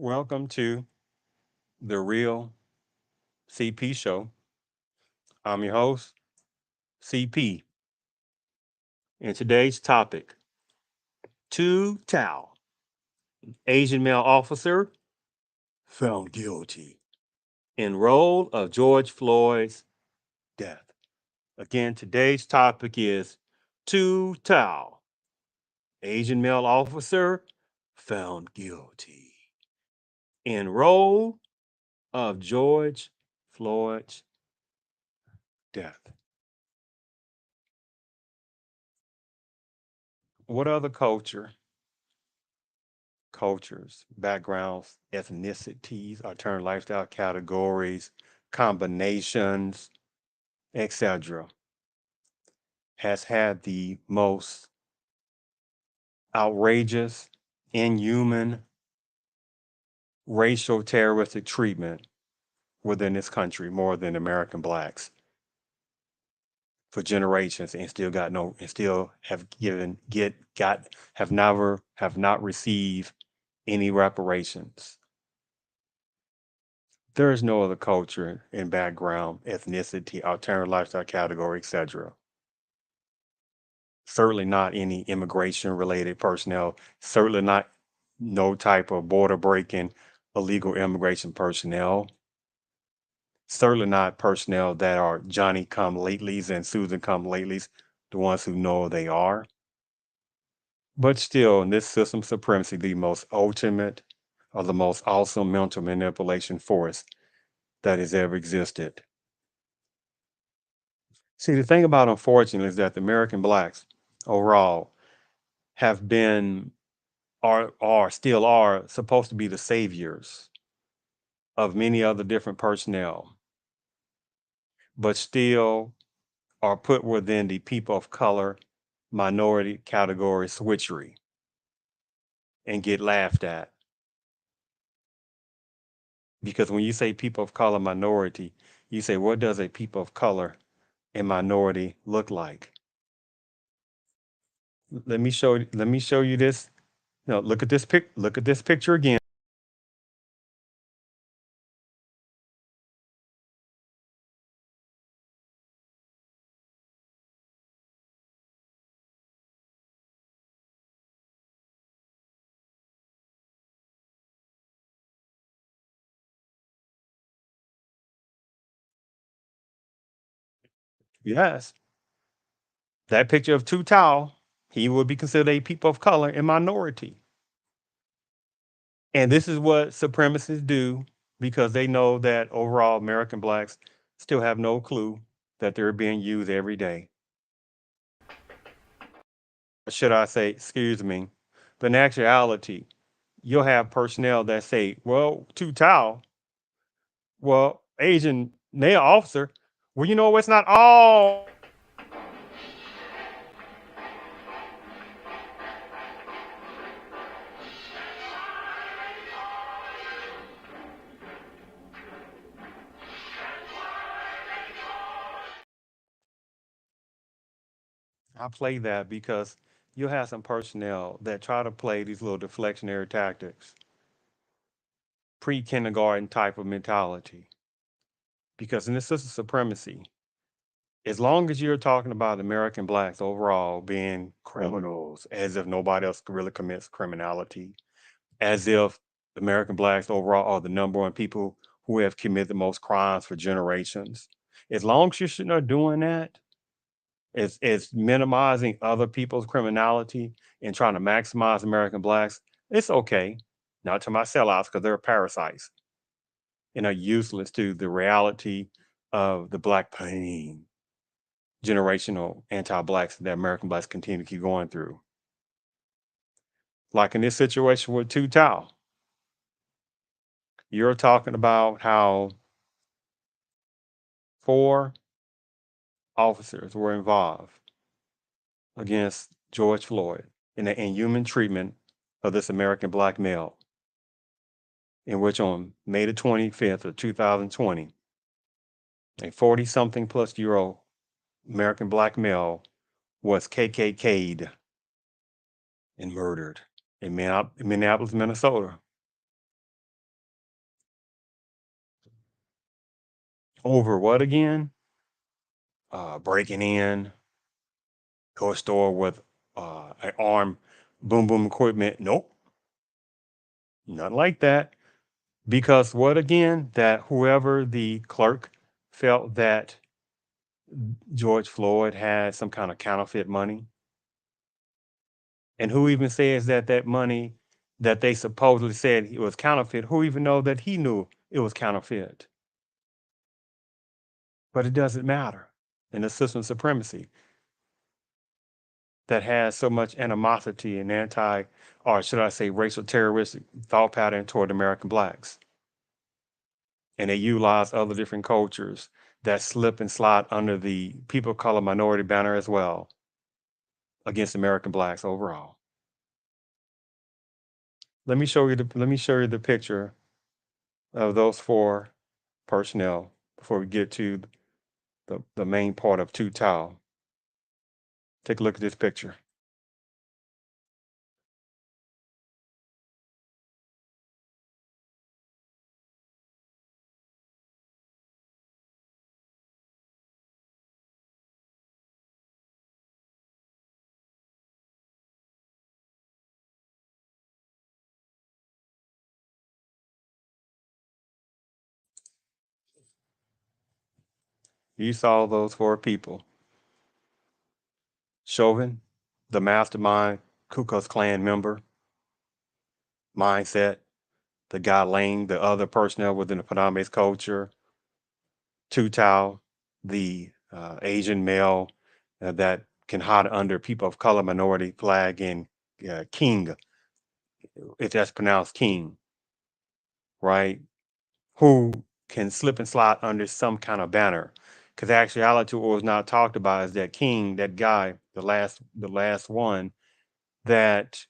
Welcome to the Real CP Show. I'm your host, CP. And today's topic, Tou Thao, Asian male officer found guilty in role of George Floyd's death. Again, today's topic is Tou Thao, Asian male officer found guilty in role of George Floyd's death. What other cultures, backgrounds, ethnicities, alternative lifestyle categories, combinations, etc., has had the most outrageous, inhuman, racial terroristic treatment within this country more than American blacks for generations and still got no and still have given get got have not received any reparations. There is no other culture and background, ethnicity, alternative lifestyle category, etc. Certainly not any immigration related personnel, certainly not no type of border breaking, illegal immigration personnel, certainly not personnel that are Johnny come latelys and Susan come latelys, the ones who know they are. But still, in this system supremacy, the most ultimate or the most awesome mental manipulation force that has ever existed. See, the thing about unfortunately is that the American blacks overall have been are still are supposed to be the saviors of many other different personnel, but still are put within the people of color minority category switchery and get laughed at. Because when you say people of color minority, you say, what does a people of color and minority look like? Let me show you this. No, look at this picture again. Yes, that picture of Tou Thao, he would be considered a people of color and minority. And this is what supremacists do because they know that overall American blacks still have no clue that they're being used every day. Or should I say, excuse me, but in actuality, you'll have personnel that say, well, Tou Thao, well, Asian male officer, well, you know, it's not all. I play that because you'll have some personnel that try to play these little deflectionary tactics, pre-kindergarten type of mentality. Because in this system of supremacy, as long as you're talking about American blacks overall being criminals, as if nobody else really commits criminality, as if American blacks overall are the number one people who have committed the most crimes for generations. As long as you're sitting there doing that, it's minimizing other people's criminality and trying to maximize American blacks, it's okay. Not to my sellouts because they're parasites and are useless to the reality of the black pain, generational anti-blacks that American blacks continue to keep going through. Like in this situation with Tou Thao, you're talking about how four officers were involved against George Floyd in the inhuman treatment of this American black male, in which on May the 25th of 2020, a 40 something plus year old American black male was KKKed and murdered in Minneapolis, Minnesota. Over what again? Breaking in to a store with an armed boom boom equipment. Nope, nothing like that. Because what again? That whoever the clerk felt that George Floyd had some kind of counterfeit money. And who even says that that money that they supposedly said it was counterfeit, who even know that he knew it was counterfeit? But it doesn't matter in a system of supremacy that has so much animosity and or should I say, racial terroristic thought pattern toward American blacks. And they utilize other different cultures that slip and slide under the people of color minority banner as well against American blacks overall. Let me show you the picture of those four personnel before we get to the main part of Tou Thao. Take a look at this picture. You saw those four people. Chauvin, the mastermind Ku Klux Klan member, mindset, the guy laying the other personnel within the Padamese culture, Tou Thao, the Asian male that can hide under people of color minority flag, and King, if that's pronounced King, right? Who can slip and slide under some kind of banner. Because actuality, what was not talked about is that King, that guy, the last one, that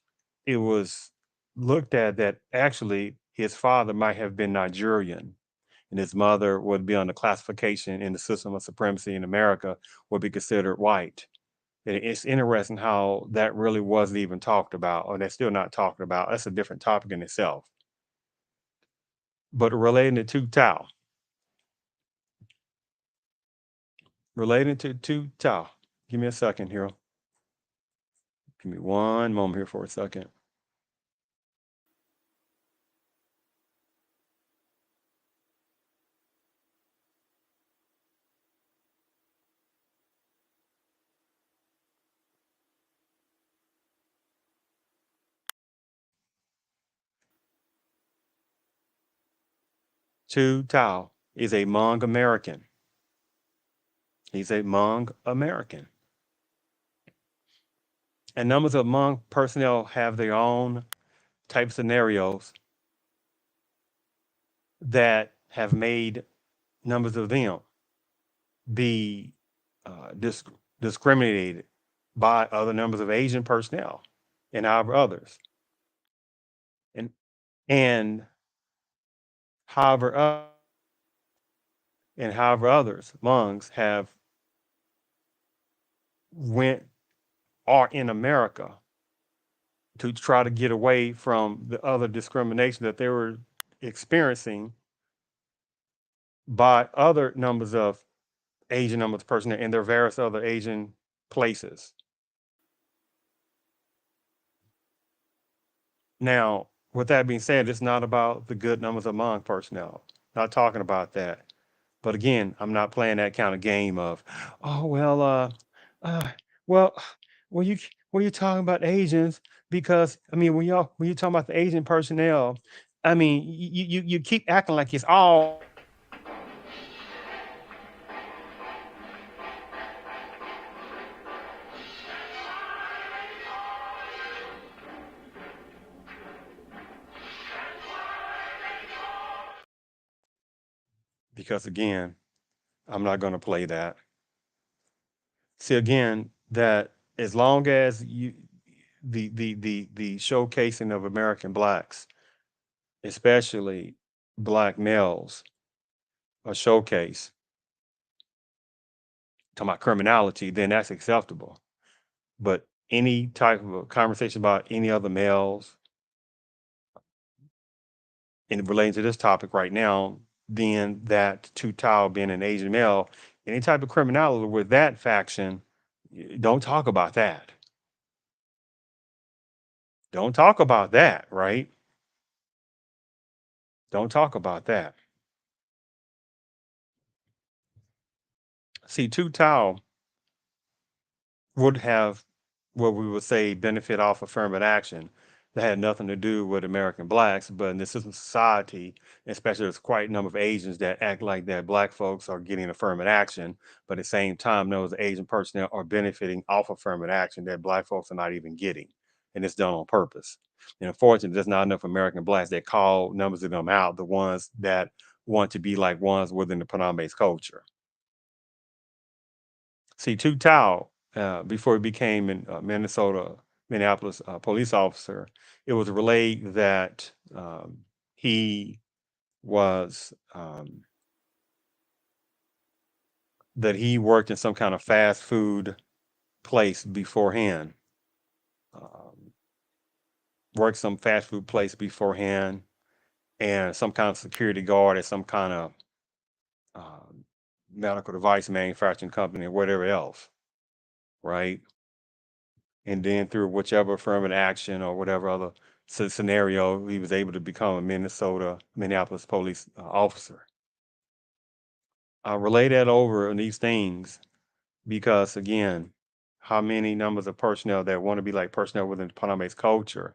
it was looked at that actually his father might have been Nigerian and his mother would be on the classification in the system of supremacy in America would be considered white. And it's interesting how that really wasn't even talked about, or they're still not talking about. That's a different topic in itself. But relating to Tou Thao, give me a second here. Give me one moment here for a second. Tou Thao is a Hmong American. He's a Hmong American. And numbers of Hmong personnel have their own type scenarios that have made numbers of them be discriminated by other numbers of Asian personnel and however others. And and however uh, and however others, Hmongs have went are in America to try to get away from the other discrimination that they were experiencing by other numbers of Asian numbers of personnel in their various other Asian places. Now, with that being said, it's not about the good numbers of Hmong personnel. Not talking about that. But again, I'm not playing that kind of game of, oh well, uh, well, when you when you're talking about Asians, because I mean, when you're talking about the Asian personnel, I mean, you keep acting like it's all because again, I'm not going to play that. See again that as long as the showcasing of American blacks, especially black males, are showcased to my criminality, then that's acceptable. But any type of a conversation about any other males in relating to this topic right now, being that Tou Thao being an Asian male, any type of criminality with that faction, don't talk about that. Don't talk about that, right? Don't talk about that. See, Tou Thao would have what we would say benefit off affirmative action that had nothing to do with American blacks, but in this system society, especially there's quite a number of Asians that act like that black folks are getting affirmative action, but at the same time, those Asian personnel are benefiting off affirmative action that black folks are not even getting. And it's done on purpose. And unfortunately, there's not enough American blacks that call numbers of them out, the ones that want to be like ones within the Panama-based culture. See, Tou Thao, before he became in Minneapolis police officer, it was relayed that he was that he worked in some kind of fast food place beforehand. Um, Worked some fast food place beforehand, and some kind of security guard at some kind of um, medical device manufacturing company or whatever else, right? And then through whichever affirmative action or whatever other scenario, he was able to become a Minneapolis police officer. I relay that over in these things because, again, how many numbers of personnel that want to be like personnel within the Panamese culture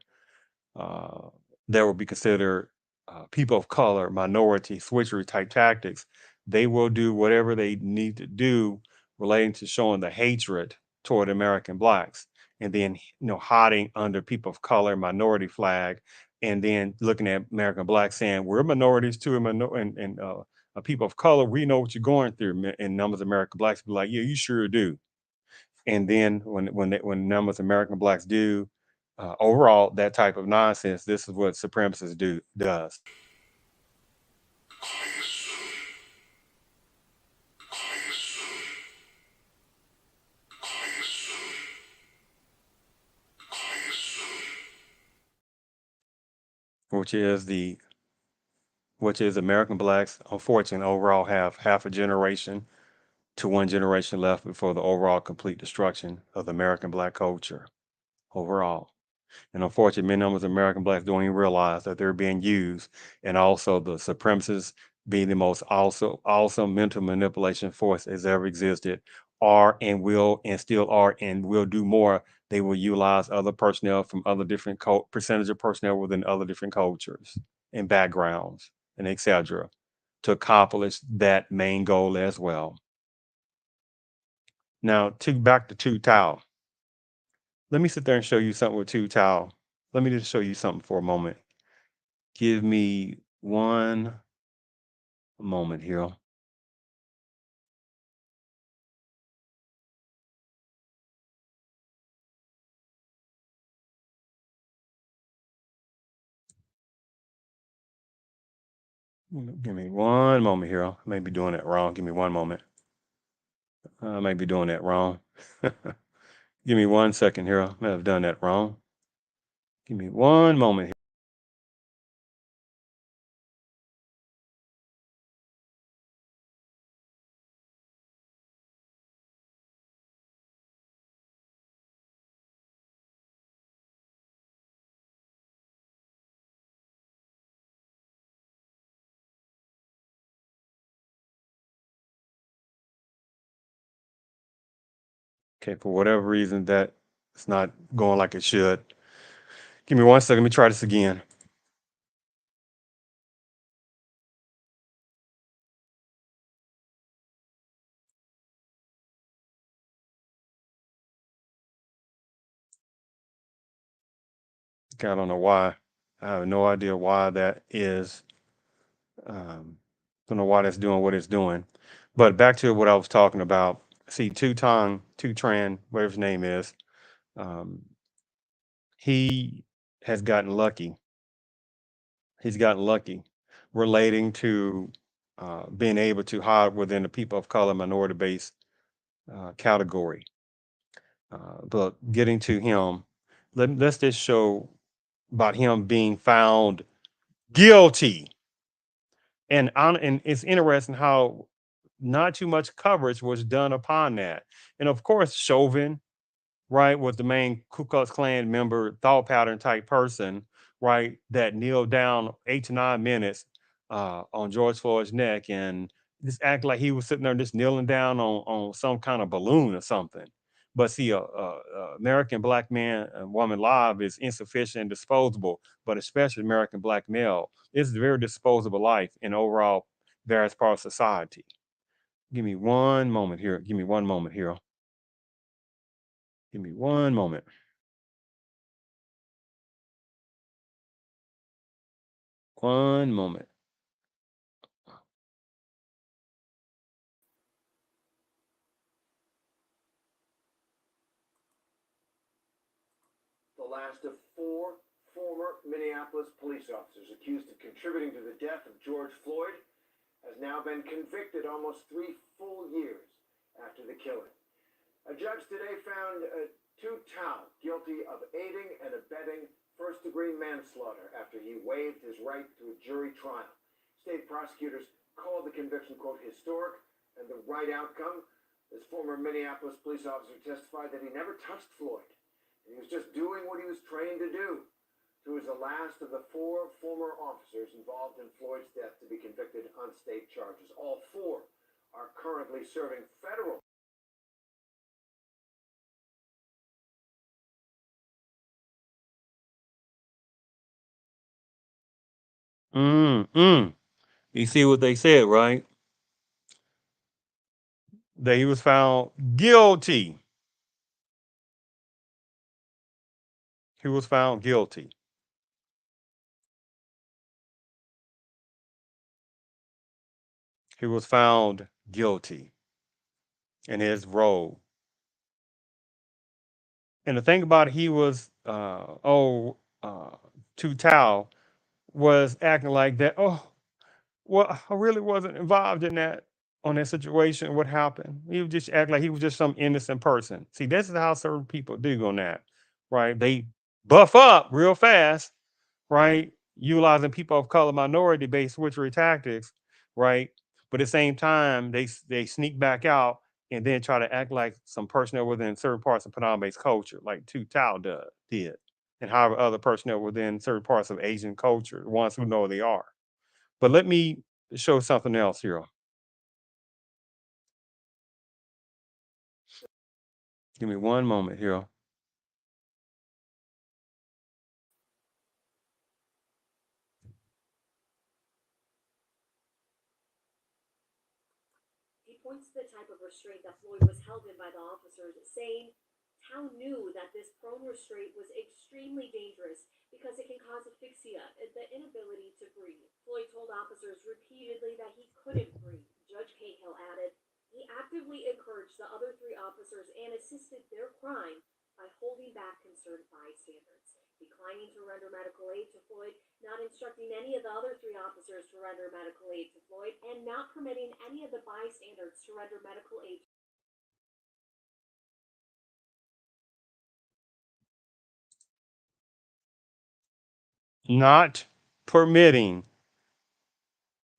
uh, that would be considered people of color, minority, switchery type tactics, they will do whatever they need to do relating to showing the hatred toward American blacks, and then hiding under people of color, minority flag, and then looking at American blacks saying we're minorities too, and people of color, we know what you're going through, and numbers of American blacks be like, yeah, you sure do. And then when numbers of American blacks do overall that type of nonsense, this is what supremacists does, which is the which is American blacks, unfortunately, overall have half a generation to one generation left before the overall complete destruction of the American black culture overall. And unfortunately, many numbers of American blacks don't even realize that they're being used, and also the supremacists being the most also awesome mental manipulation force has ever existed, are and will and still are and will do more. They will utilize other personnel from other different percentage of personnel within other different cultures and backgrounds and etc. to accomplish that main goal as well. Now, to back to Tou Thao. Let me sit there and show you something with Tou Thao. Let me just show you something for a moment. Give me one moment here. Give me one moment here. I may be doing that wrong. Give me one moment. I may be doing that wrong. Give me 1 second here. I may have done that wrong. Give me one moment here. Okay, for whatever reason that it's not going like it should. Give me 1 second. Let me try this again. Okay, I don't know why. I have no idea why that is. Um, don't know why that's doing what it's doing. But back to what I was talking about. See, Two Tran, whatever his name is, um, he has gotten lucky. He's gotten lucky relating to being able to hide within the people of color minority based category. But getting to him, let's just show about him being found guilty And it's interesting how not too much coverage was done upon that. And of course, Chauvin, right, was the main Ku Klux Klan member, thought pattern type person, right, that kneeled down 8 to 9 minutes on George Floyd's neck and just act like he was sitting there just kneeling down on some kind of balloon or something. But see, American black man and woman live is insufficient and disposable, but especially American black male is a very disposable life in overall various parts of society. Give me one moment here. Give me one moment here. Give me one moment. One moment. The last of four former Minneapolis police officers accused of contributing to the death of George Floyd has now been convicted almost 3 full years after the killing. A judge today found Tou Thao guilty of aiding and abetting first-degree manslaughter after he waived his right to a jury trial. State prosecutors called the conviction, quote, historic and the right outcome. This former Minneapolis police officer testified that he never touched Floyd. He was just doing what he was trained to do. Who is the last of the four former officers involved in Floyd's death to be convicted on state charges. All four are currently serving federal. Mm. You see what they said, right? That he was found guilty. He was found guilty. He was found guilty in his role. And the thing about it, he was Tou Thao was acting like that. Oh, well, I really wasn't involved in that on that situation. What happened? He would just act like he was just some innocent person. See, this is how certain people do on that, right? They buff up real fast, right? Utilizing people of color, minority based switchery tactics, right? But at the same time, they sneak back out and then try to act like some personnel within certain parts of Panama based culture, like Tou Tao did, and however other personnel within certain parts of Asian culture, the ones who know they are. But let me show something else here. Give me one moment here. He points to the type of restraint that Floyd was held in by the officers, saying Tao knew that this prone restraint was extremely dangerous because it can cause asphyxia, the inability to breathe. Floyd told officers repeatedly that he couldn't breathe. Judge Cahill added, he actively encouraged the other three officers and assisted their crime by holding back concerned bystanders, declining to render medical aid to Floyd, not instructing any of the other three officers to render medical aid to Floyd, and not permitting any of the bystanders to render medical aid. Not permitting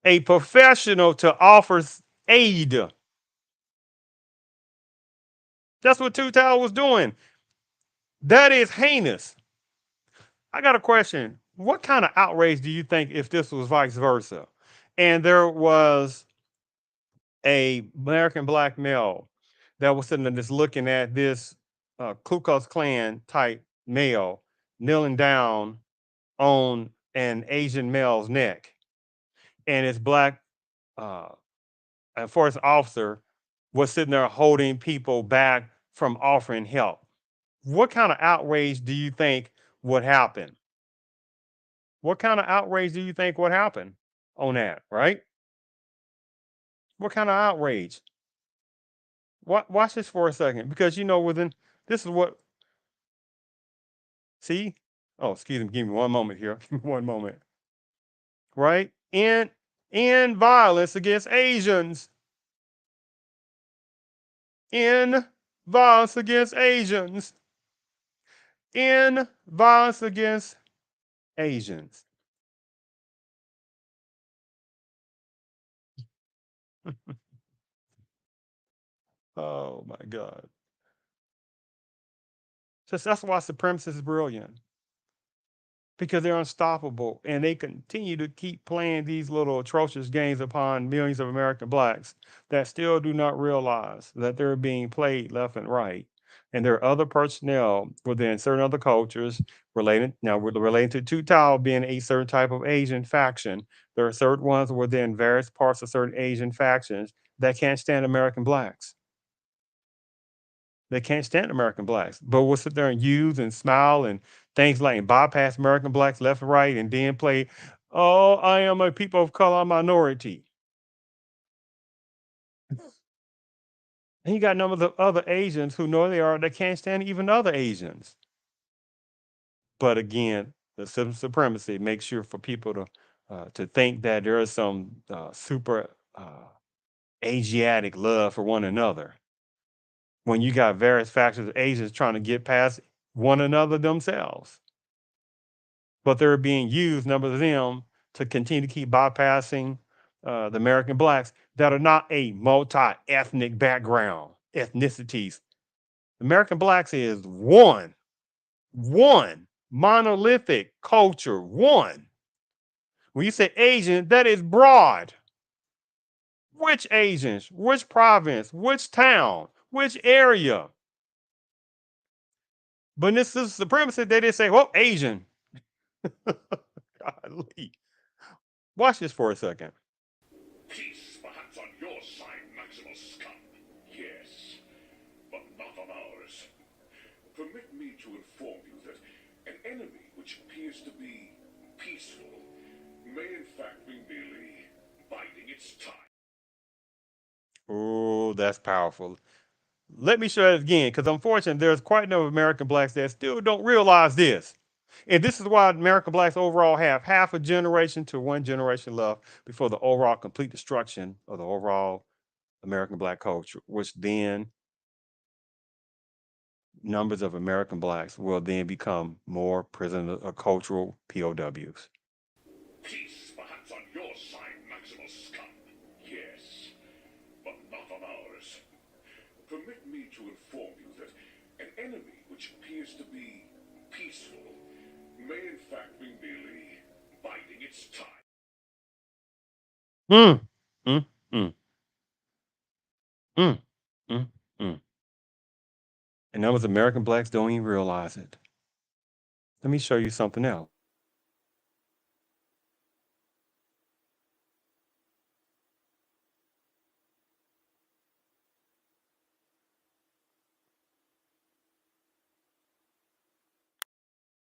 a professional to offer aid. That's what Tou Tao was doing. That is heinous. I got a question. What kind of outrage do you think if this was vice versa? And there was a American black male that was sitting there just looking at this Ku Klux Klan type male kneeling down on an Asian male's neck, and his black uh, enforcement officer was sitting there holding people back from offering help. What kind of outrage do you think would happen? What kind of outrage do you think would happen on that, right? What kind of outrage? Watch this for a second, because within this is what see. Oh, excuse me. Give me one moment here. Give me one moment. Right? In violence against Asians. In violence against Asians. In violence against Asians. Oh my God. So that's why supremacists is brilliant because they're unstoppable and they continue to keep playing these little atrocious games upon millions of American blacks that still do not realize that they're being played left and right. And there are other personnel within certain other cultures related. Now we're relating to Tou Thao being a certain type of Asian faction. There are certain ones within various parts of certain Asian factions that can't stand American blacks. They can't stand American blacks, but will sit there and use and smile and things like and bypass American blacks left and right and then play, oh, I am a people of color minority. And you got a number of other Asians who know they are, they can't stand even other Asians. But again, the system supremacy makes sure for people to think that there is some super Asiatic love for one another when you got various factions of Asians trying to get past one another themselves. But they're being used, number of them, to continue to keep bypassing the American blacks that are not a multi-ethnic background, ethnicities. American blacks is one monolithic culture, one. When you say Asian, that is broad. Which Asians? Which province? Which town? Which area? But this is supremacy. They did say, well, Asian. Golly. Watch this for a second. Peace, perhaps on your side, Maximal scum. Yes, but not on ours. Permit me to inform you that an enemy which appears to be peaceful may in fact be merely biding its time. Oh, that's powerful. Let me show it again, because unfortunately, there's quite a number of American blacks that still don't realize this. And this is why American blacks overall have half a generation to one generation left before the overall complete destruction of the overall American black culture, which then numbers of American blacks will then become more prisoner of cultural POWs. Peace, perhaps on your side, Maximal scum. Yes, but not on ours. Permit me to inform you that an enemy which appears to be peaceful may in fact be merely biding its time. Mm, mm, mm, mm, mm, mm. And numbers of American blacks don't even realize it. Let me show you something else.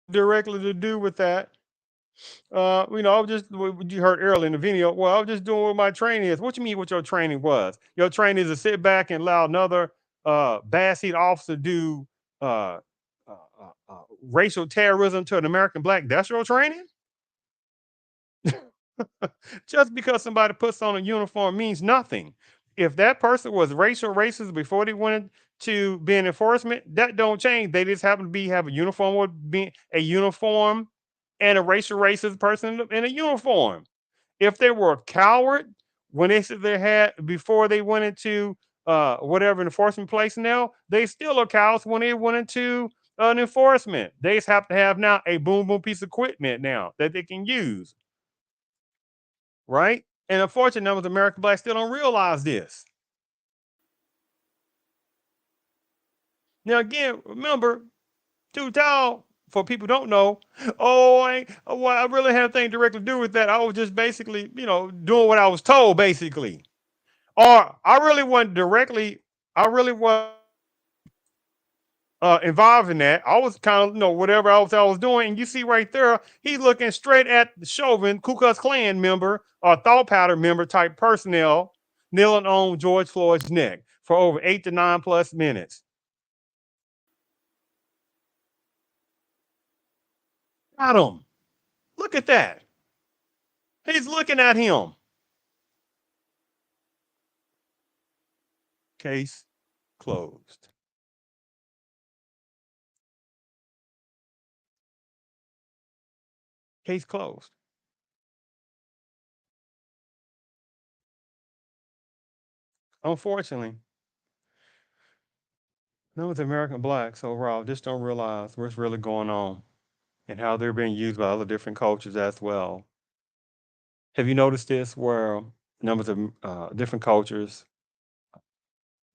Directly to do with that. I was just what you heard earlier in the video. Well, I was just doing what my training is. What you mean? What your training was? Your training is to sit back and allow another backseat officer do uh, racial terrorism to an American black. That's your training. Just because somebody puts on a uniform means nothing. If that person was racial racist before they went to being enforcement, that don't change. They just happen to be have a uniform with being a uniform and a racial racist person in a uniform. If they were a coward when they said they had before they went into whatever enforcement place now, they still are cowards when they went into an enforcement. They just have to have now a boom boom piece of equipment now that they can use, right? And unfortunately, numbers of American blacks still don't realize this. Now, again, remember, Tou Thao, for people who don't know, I really had anything directly to do with that. I was just basically, doing what I was told, basically. Or I really wasn't directly, I really was involved in that. I was kind of, whatever I was doing. And you see right there, he's looking straight at the Chauvin Ku Klux Klan member or thought pattern member type personnel kneeling on George Floyd's neck for over 8 to 9 plus minutes. Got him. Look at that. He's looking at him. Case closed. Case closed. unfortunately, none of the American blacks overall just don't realize what's really going on and how they're being used by other different cultures as well. Have you noticed this where numbers of different cultures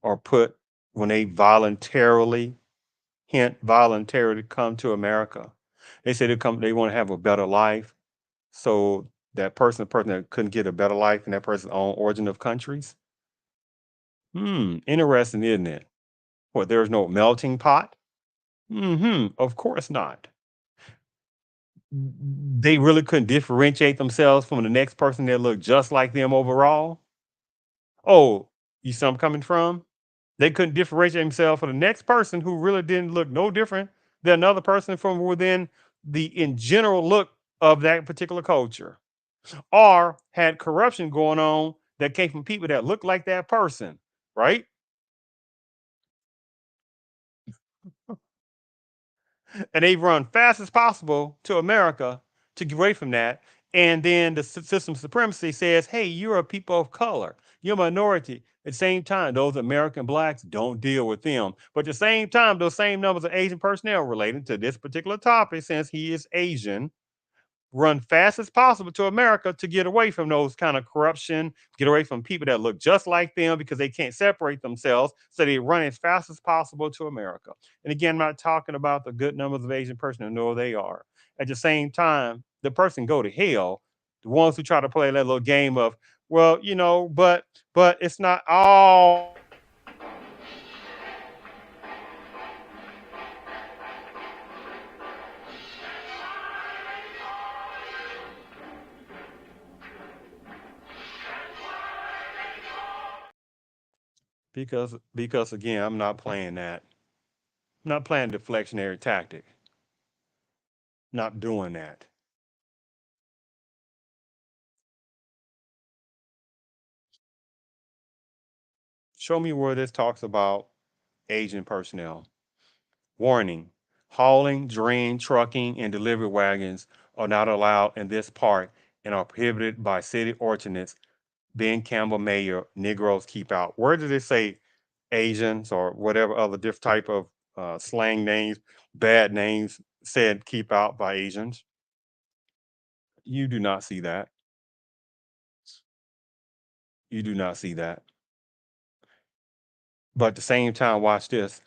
are put when they voluntarily come to America? They say they want to have a better life. So the person that couldn't get a better life in that person's own origin of countries. Interesting, isn't it? What, there's no melting pot? Of course not. They really couldn't differentiate themselves from the next person that looked just like them overall. Oh, you see where I'm coming from? They couldn't differentiate themselves from the next person who really didn't look no different than another person from within the in general look of that particular culture, or had corruption going on that came from people that looked like that person, right? And they run fast as possible to America to get away from that. And then the system supremacy says, hey, you're a people of color, you're a minority. At the same time, those American blacks, don't deal with them. But at the same time, those same numbers of Asian personnel relating to this particular topic, since he is Asian, run fast as possible to America to get away from those kind of corruption, get away from people that look just like them because they can't separate themselves. So they run as fast as possible to America. And again, I'm not talking about the good numbers of Asian person who know they are. At the same time, the person go to hell. The ones who try to play that little game of, well, but it's not all because again, I'm not playing that. I'm not playing deflectionary tactic. Not doing that. Show me where this talks about Asian personnel. Warning: hauling, drain, trucking, and delivery wagons are not allowed in this park and are prohibited by city ordinance. Ben Campbell Mayor, Negroes keep out. Where did it say Asians or whatever other different type of slang names, bad names said keep out by Asians? You do not see that. You do not see that. But at the same time, watch this.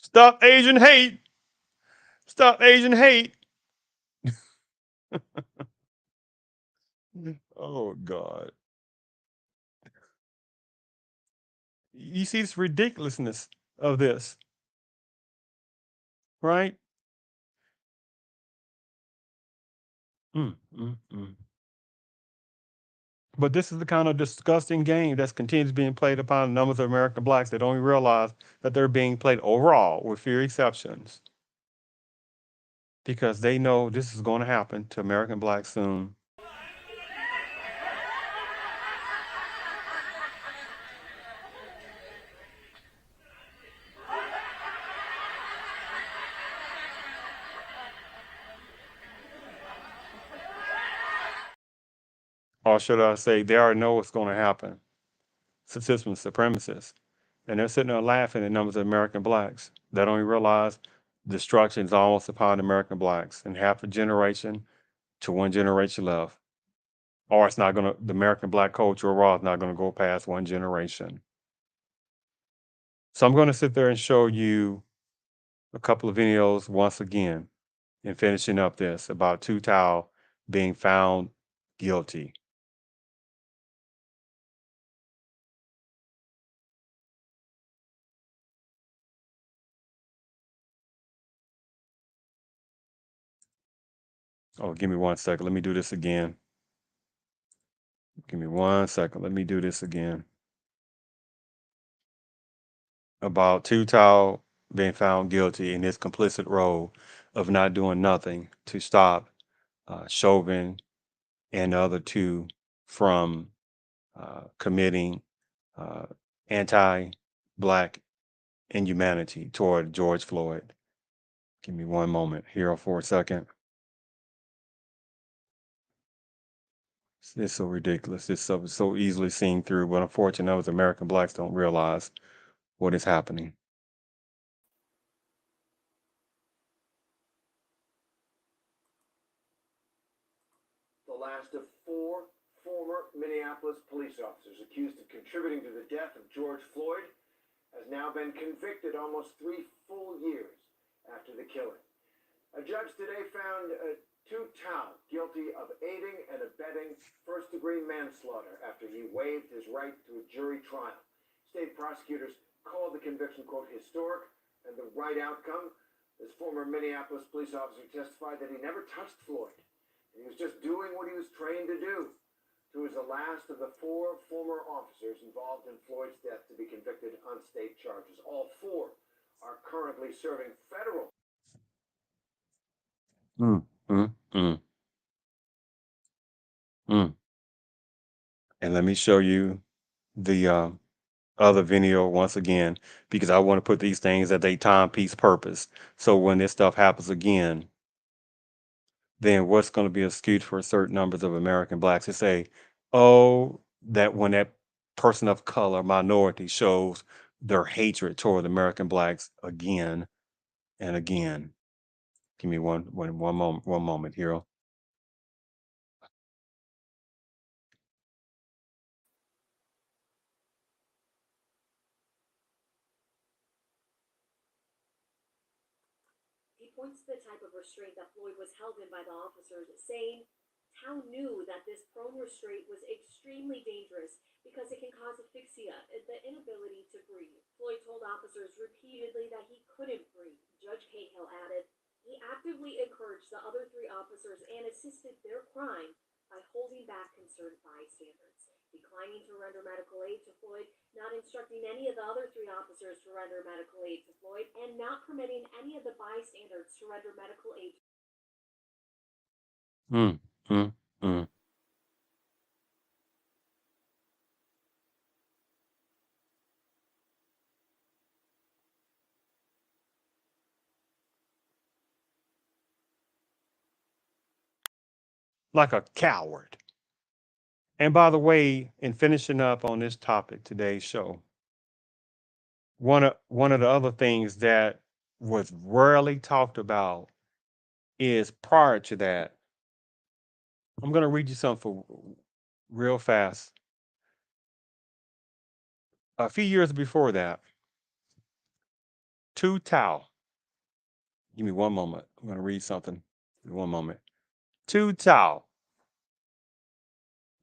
Stop Asian hate. Stop Asian hate. Oh God. You see this ridiculousness of this, right? Mm, mm, mm. But this is the kind of disgusting game that's continues being played upon numbers of American blacks that don't even realize that they're being played overall, with few exceptions, because they know this is going to happen to American blacks soon. Or should I say, they already know what's going to happen. System supremacists. And they're sitting there laughing at numbers of American blacks. They don't even realize destruction is almost upon American blacks in half a generation to one generation left. Or it's not going to, the American black culture overall is not going to go past one generation. So I'm going to sit there and show you a couple of videos once again and finishing up this about Tou Thao being found guilty. Oh, give me 1 second. Let me do this again. Give me 1 second. Let me do this again. About Tou Thao being found guilty in his complicit role of not doing nothing to stop Chauvin and the other two from committing uh, anti-black inhumanity toward George Floyd. Give me one moment here for a second. It's so ridiculous. It's so easily seen through, but unfortunately, those American blacks don't realize what is happening. The last of four former Minneapolis police officers accused of contributing to the death of George Floyd has now been convicted almost 3 full years after the killing. A judge today found Tou Thao guilty of aiding and abetting first-degree manslaughter after he waived his right to a jury trial. State prosecutors called the conviction, quote, historic and the right outcome. This former Minneapolis police officer testified that he never touched Floyd. He was just doing what he was trained to do. Tou is the last of the four former officers involved in Floyd's death to be convicted on state charges. All four are currently serving federal. Mm, mm, mm, mm. And let me show you the other video once again, because I want to put these things at their timepiece purpose. So when this stuff happens again, then what's going to be excused for certain numbers of American blacks to say, oh, that when that person of color minority shows their hatred toward American blacks again and again. Give me one moment, hero. He points to the type of restraint that Floyd was held in by the officers, saying Tou knew that this prone restraint was extremely dangerous because it can cause asphyxia, the inability to breathe. Floyd told officers repeatedly that he couldn't breathe. Judge Cahill added, he actively encouraged the other three officers and assisted their crime by holding back concerned bystanders, declining to render medical aid to Floyd, not instructing any of the other three officers to render medical aid to Floyd, and not permitting any of the bystanders to render medical aid. Mm, mm, mm. Like a coward. And by the way, in finishing up on this topic today's show, one of the other things that was rarely talked about is prior to that. I'm going to read you something real fast. A few years before that, Tou Thao. Give me one moment. I'm going to read something. One moment. Tou Thao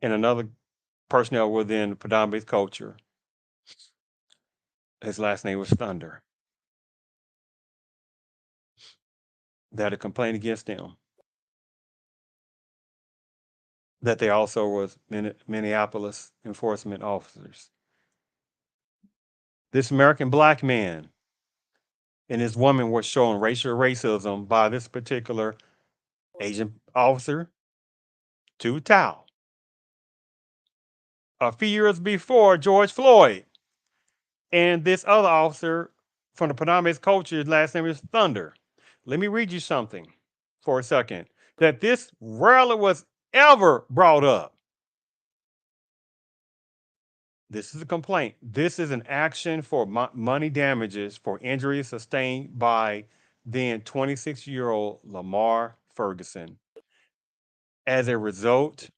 and another personnel within predominant culture. His last name was Thunder. They had a complaint against them. That they also was Minneapolis enforcement officers. This American black man and this woman was shown racial racism by this particular Asian officer, Tou Thao. A few years before George Floyd, and this other officer from the predominant culture, his last name is Thunder. Let me read you something for a second that this rarely was ever brought up. This is a complaint. This is an action for money damages for injuries sustained by then 26-year-old Lamar Ferguson as a result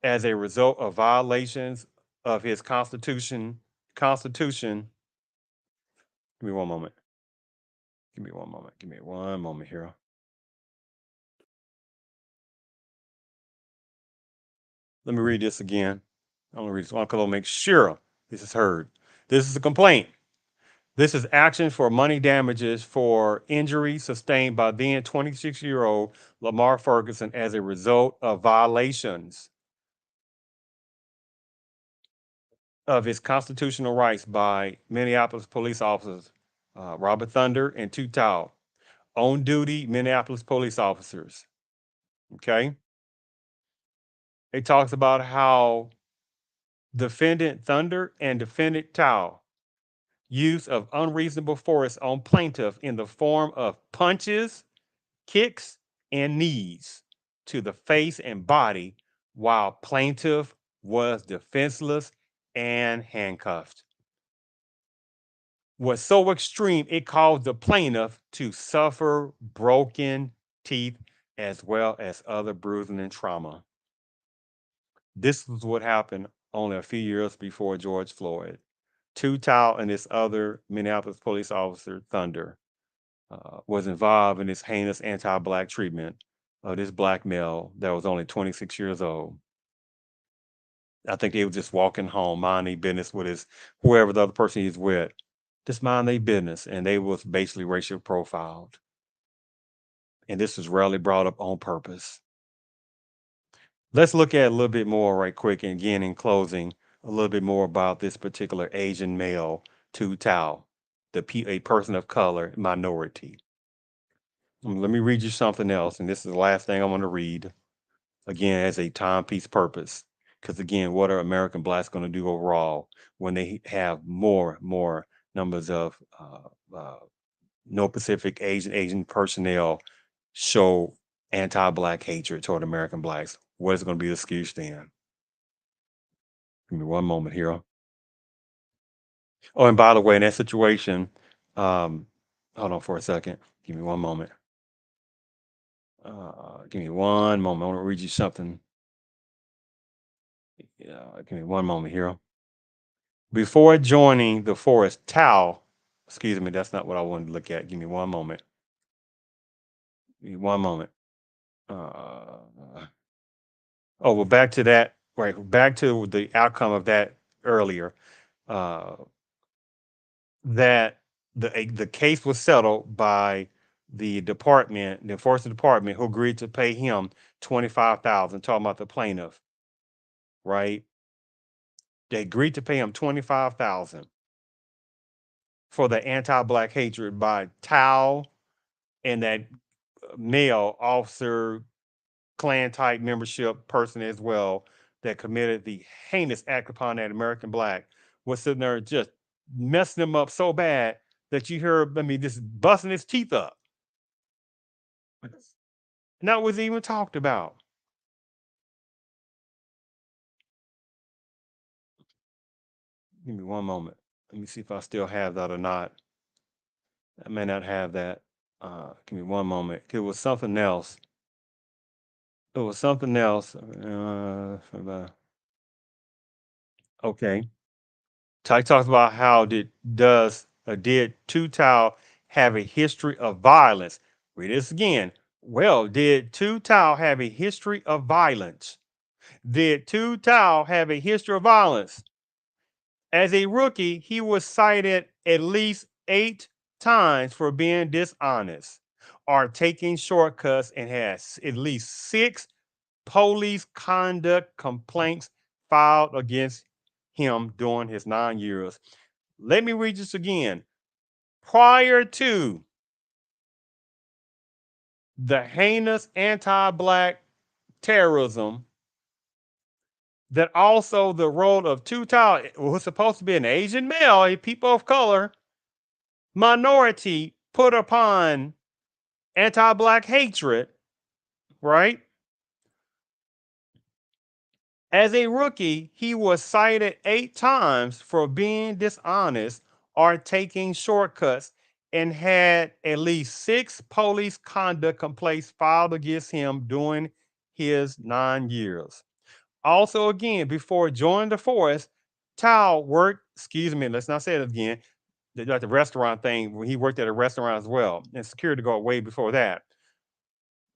of violations of his constitution. Give me one moment. Give me one moment. Give me one moment here. Let me read this again. I'm gonna read this one because I'll make sure this is heard. This is a complaint. This is action for money damages for injury sustained by then 26-year-old Lamar Ferguson as a result of violations of his constitutional rights by Minneapolis police officers Robert Thunder and Tou Thao, on duty Minneapolis police officers. Okay. It talks about how defendant Thunder and defendant Thao use of unreasonable force on plaintiff in the form of punches, kicks, and knees to the face and body while plaintiff was defenseless and handcuffed. Was so extreme it caused the plaintiff to suffer broken teeth as well as other bruising and trauma. This was what happened only a few years before George Floyd. Tou Thao and this other Minneapolis police officer, Thunder, was involved in this heinous anti-black treatment of this black male that was only 26 years old. I think they were just walking home, minding their business with his whoever the other person he's with, just mind their business, and they was basically racial profiled. And this was rarely brought up on purpose. Let's look at a little bit more right quick, and again in closing, a little bit more about this particular Asian male, Tou Thao, a person of color minority. Let me read you something else, and this is the last thing I want to read. Again, as a timepiece purpose, because again, what are American blacks going to do overall when they have more numbers of no Pacific Asian personnel show anti-black hatred toward American blacks? What is going to be the excuse then? Give me one moment here. Oh, and by the way, in that situation, hold on for a second. Give me one moment. Give me one moment. I want to read you something. Yeah, give me one moment here. Before joining the forest, Tao, excuse me, that's not what I wanted to look at. Give me one moment. Give me one moment. Uh, oh, well, back to that, right? Back to the outcome of that earlier. Uh, that the case was settled by the department, the enforcement department, who agreed to pay him 25,000. Talking about the plaintiff, right? They agreed to pay him 25,000 for the anti-black hatred by Tao and that male officer, Klan type membership person as well, that committed the heinous act upon that American black, was sitting there just messing him up so bad that you hear, I mean, just busting his teeth up. And that was even talked about. Give me one moment. Let me see if I still have that or not. I may not have that. Give me one moment. It was something else. It was something else. Okay. Ty talks about how did Tou Thao have a history of violence? Read this again. Well, did Tou Thao have a history of violence? Did Tou Thao have a history of violence? As a rookie, he was cited at least 8 times for being dishonest or taking shortcuts and has at least 6 police conduct complaints filed against him during his 9 years. Let me read this again. Prior to the heinous anti Black terrorism, that also the role of Tou Thao was supposed to be an Asian male, a people of color, minority put upon anti Black hatred, right? As a rookie, he was cited 8 times for being dishonest or taking shortcuts and had at least 6 police conduct complaints filed against him during his 9 years. Also, again, before joining the force, Tao worked, excuse me, let's not say it again, like the restaurant thing, when he worked at a restaurant as well, and security guard way before that.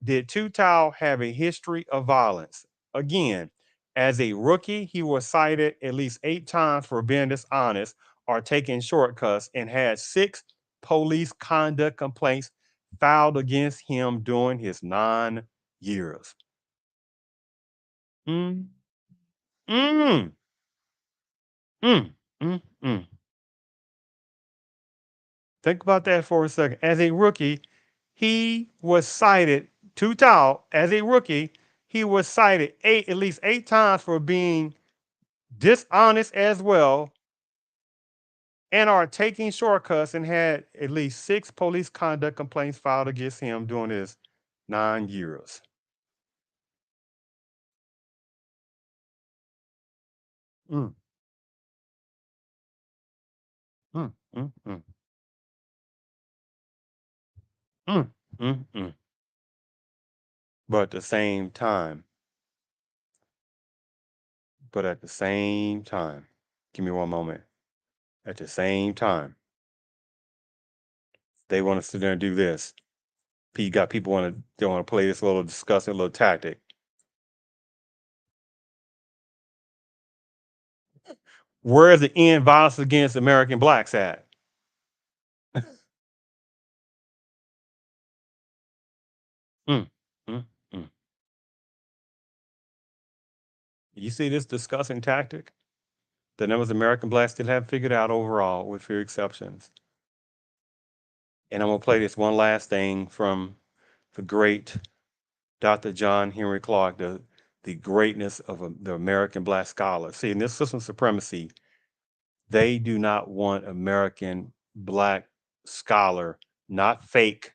Did Tou Thao have a history of violence? Again, as a rookie, he was cited at least 8 times for being dishonest or taking shortcuts and had 6 police conduct complaints filed against him during his 9 years. Mm, mm, mm, mm. Think about that for a second. As a rookie, he was cited, Tou Thao, as a rookie, he was cited at least 8 times for being dishonest as well and are taking shortcuts and had at least 6 police conduct complaints filed against him during his 9 years. Mm, mm, mm, mm, mm, mm, mm. But at the same time, but at the same time, give me one moment. At the same time, they want to sit there and do this. You got people they want to play this little disgusting little tactic. Where is the end violence against American blacks at? Mm, mm, mm. You see this disgusting tactic? The numbers of American blacks still haven't figured out overall, with few exceptions. And I'm gonna play this one last thing from the great Dr. John Henrik Clarke, the greatness of the American black scholar. See, in this system of supremacy, they do not want American black scholar, not fake,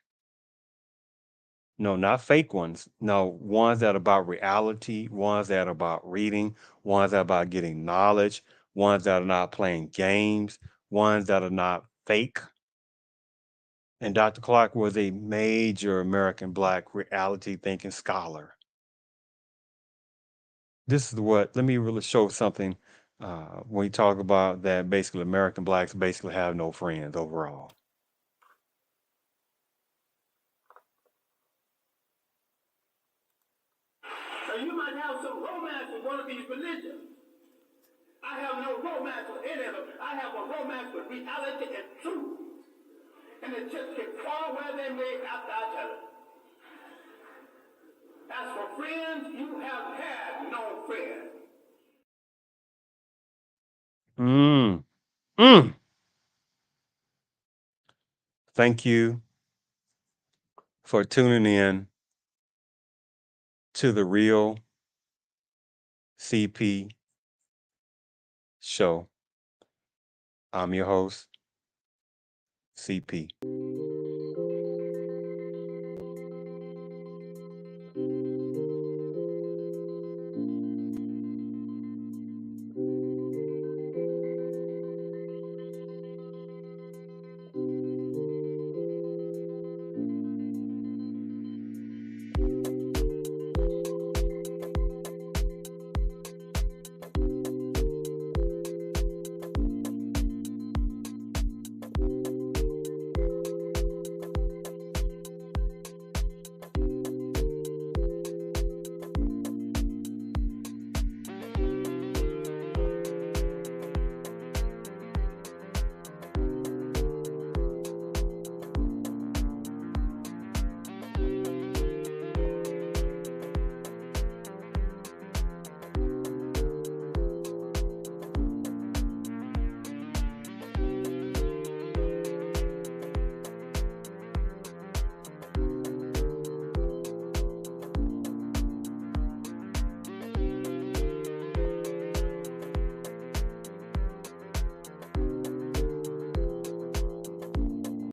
no, not fake ones. No, ones that are about reality, ones that are about reading, ones that are about getting knowledge, ones that are not playing games, ones that are not fake. And Dr. Clark was a major American Black reality thinking scholar. This is what, let me really show something when we talk about that basically American Blacks basically have no friends overall. So you might have some romance with one of these religions. I have no romance with any of them. I have a romance with reality and truth. And it just can fall where they may after I tell it. As for friends, you have had no friends. Mm, mm. Thank you for tuning in to the Real CP show. I'm your host, CP.